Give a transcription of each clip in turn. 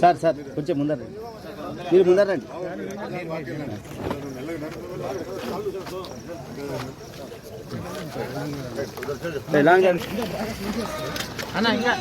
Sir sir కొంచెం ముందర మీరు ముందర రండి. అన్న ఇంకా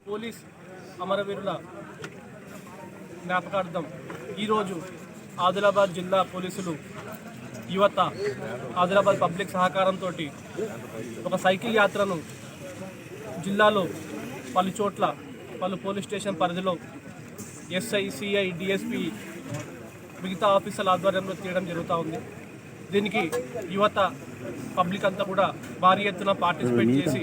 పోలీస్ అమరవీరుల జ్ఞాపకార్థం ఈరోజు ఆదిలాబాద్ జిల్లా పోలీసులు యువత ఆదిలాబాద్ పబ్లిక్ సహకారంతో ఒక సైకిల్ యాత్రను జిల్లాలో పలు చోట్ల పలు పోలీస్ స్టేషన్ పరిధిలో ఎస్ఐ, సిఐ, డిఎస్పి మిగతా ఆఫీసర్ల ఆధ్వర్యంలో తీయడం జరుగుతూ ఉంది. దీనికి యువత పబ్లిక్ అంతా కూడా భారీ ఎత్తున పార్టిసిపేట్ చేసి